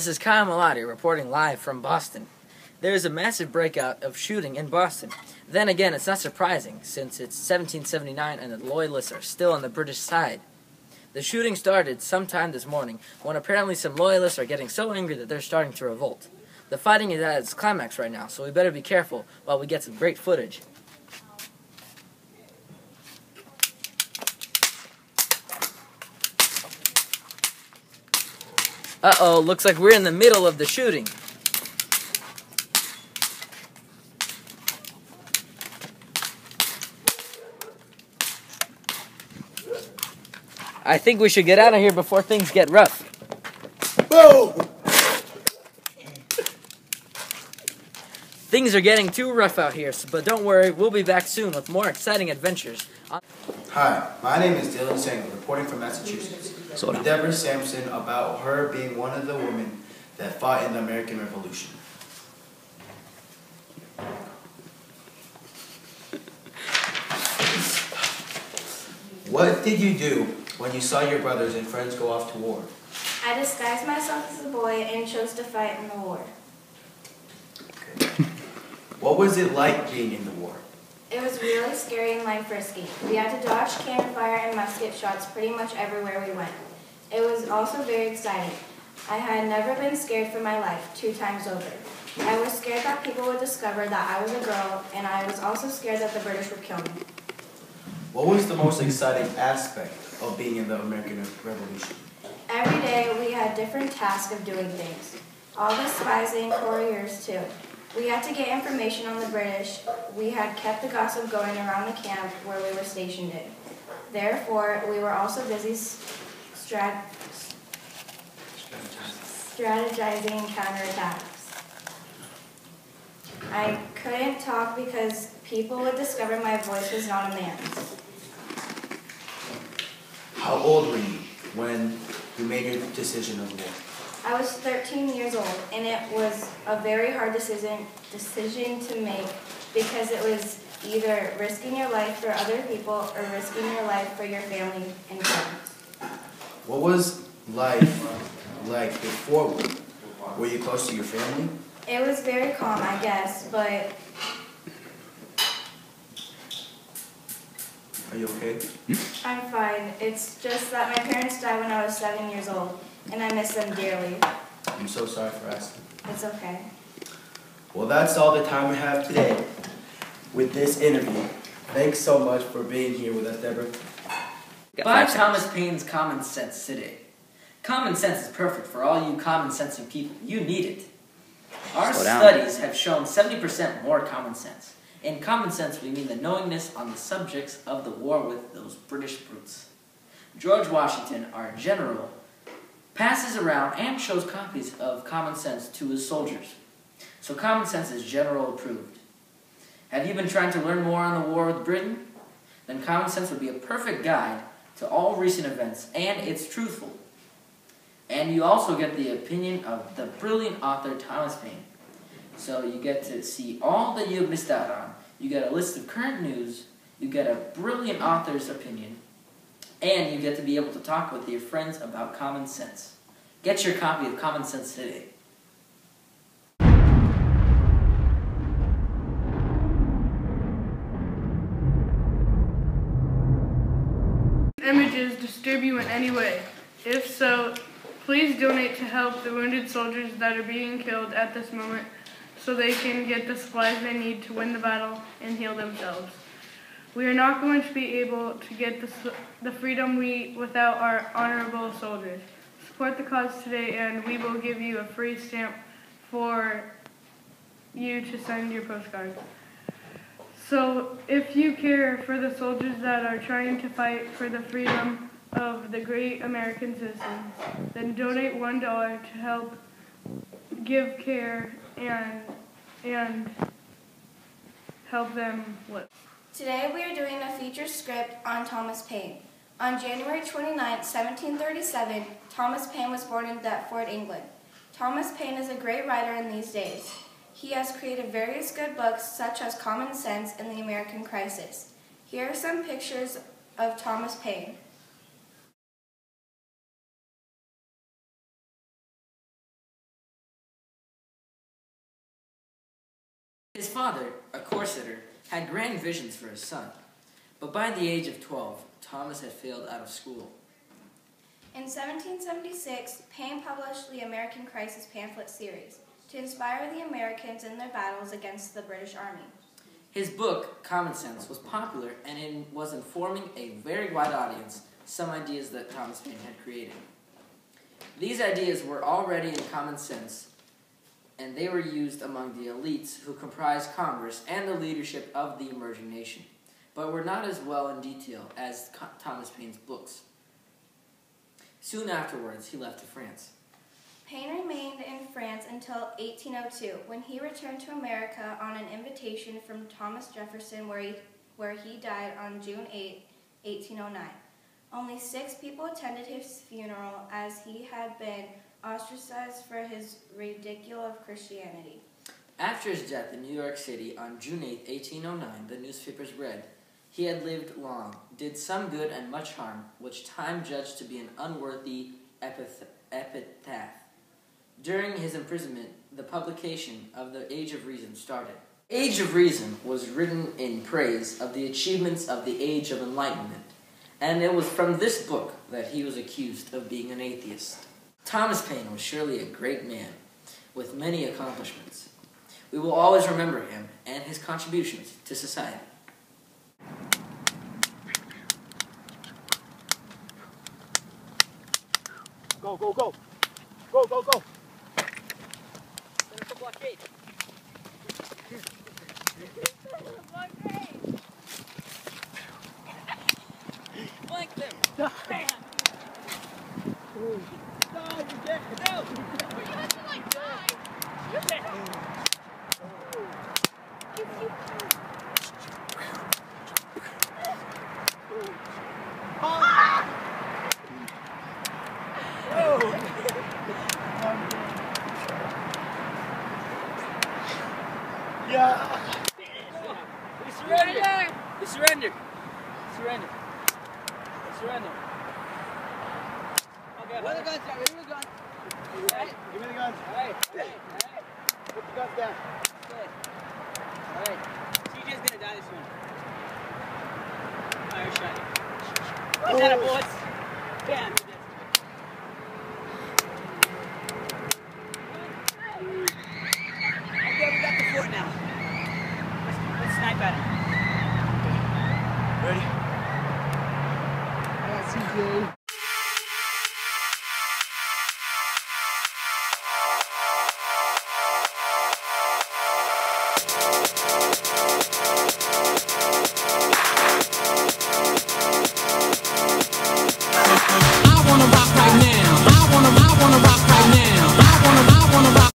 This is Kyle Malati reporting live from Boston. There is a massive breakout of shooting in Boston. Then again, it's not surprising, since it's 1779 and the Loyalists are still on the British side. The shooting started sometime this morning, when apparently some Loyalists are getting so angry that they're starting to revolt. The fighting is at its climax right now, so we better be careful while we get some great footage. Uh-oh, looks like we're in the middle of the shooting. I think we should get out of here before things get rough. Boom! Things are getting too rough out here, but don't worry, we'll be back soon with more exciting adventures. Hi, my name is Dylan Sanger, reporting from Massachusetts. With Deborah Sampson about her being one of the women that fought in the American Revolution. What did you do when you saw your brothers and friends go off to war? I disguised myself as a boy and chose to fight in the war. Okay. What was it like being in the war? It was really scary and life-risky. We had to dodge cannon fire and musket shots pretty much everywhere we went. It was also very exciting. I had never been scared for my life 2 times over. I was scared that people would discover that I was a girl, and I was also scared that the British would kill me. What was the most exciting aspect of being in the American Revolution? Every day we had different tasks of doing things. All the spies and couriers too. We had to get information on the British. We had kept the gossip going around the camp where we were stationed in. Therefore, we were also busy strategizing counterattacks. I couldn't talk because people would discover my voice was not a man's. How old were you when you made your decision of war? I was 13 years old, and it was a very hard decision to make because it was either risking your life for other people or risking your life for your family and friends. What was life like before war? Were you close to your family? It was very calm, I guess, but... Are you okay? I'm fine. It's just that my parents died when I was 7 years old, and I miss them dearly. I'm so sorry for asking. It's okay. Well, that's all the time we have today with this interview. Thanks so much for being here with us, Deborah. Buy Thomas Paine's Common Sense today. Common sense is perfect for all you common-sensing people. You need it. Our studies have shown 70% more common sense. In common sense, we mean the knowingness on the subjects of the war with those British brutes. George Washington, our general, passes around and shows copies of Common Sense to his soldiers. So Common Sense is general approved. Have you been trying to learn more on the war with Britain? Then Common Sense would be a perfect guide to all recent events, and it's truthful. And you also get the opinion of the brilliant author Thomas Paine. So you get to see all that you've missed out on. You get a list of current news, you get a brilliant author's opinion, and you get to be able to talk with your friends about Common Sense. Get your copy of Common Sense today. Images disturb you in any way? If so, please donate to help the wounded soldiers that are being killed at this moment so they can get the supplies they need to win the battle and heal themselves. We are not going to be able to get the freedom without our honorable soldiers. Support the cause today, and we will give you a free stamp for you to send your postcards. So if you care for the soldiers that are trying to fight for the freedom of the great American citizens, then donate $1 to help give care and help them live. Today we are doing a feature script on Thomas Paine. On January 29, 1737, Thomas Paine was born in Deptford, England. Thomas Paine is a great writer in these days. He has created various good books such as Common Sense and The American Crisis. Here are some pictures of Thomas Paine. His father, a corseter, had grand visions for his son, but by the age of 12, Thomas had failed out of school. In 1776, Paine published the American Crisis pamphlet series to inspire the Americans in their battles against the British Army. His book, Common Sense, was popular and was informing a very wide audience some ideas that Thomas Paine had created. These ideas were already in common sense, and they were used among the elites who comprised Congress and the leadership of the emerging nation, but were not as well in detail as Thomas Paine's books. Soon afterwards, he left to France. Paine remained in France until 1802, when he returned to America on an invitation from Thomas Jefferson, where he died on June 8, 1809. Only 6 people attended his funeral, as he had been ostracized for his ridicule of Christianity. After his death in New York City on June 8, 1809, the newspapers read, "He had lived long, did some good and much harm, which time judged to be an unworthy epitaph." During his imprisonment, the publication of the Age of Reason started. Age of Reason was written in praise of the achievements of the Age of Enlightenment, and it was from this book that he was accused of being an atheist. Thomas Paine was surely a great man, with many accomplishments. We will always remember him and his contributions to society. Go, go, go. Go, go, go. Blockade. Flank them. Bam. No, you can't. No. You have to like die. Yeah. We surrender. We surrender. Surrender. Surrender. Okay. Where the guns are? Where the guns? Alright. Give me the guns. Alright. Alright. Put the guns down. Good. Alright. CJ's gonna die this one. Fire shot. Is that a bullets? Bam. Okay, we got the fort now. Let's snipe at him. Ready? CJ.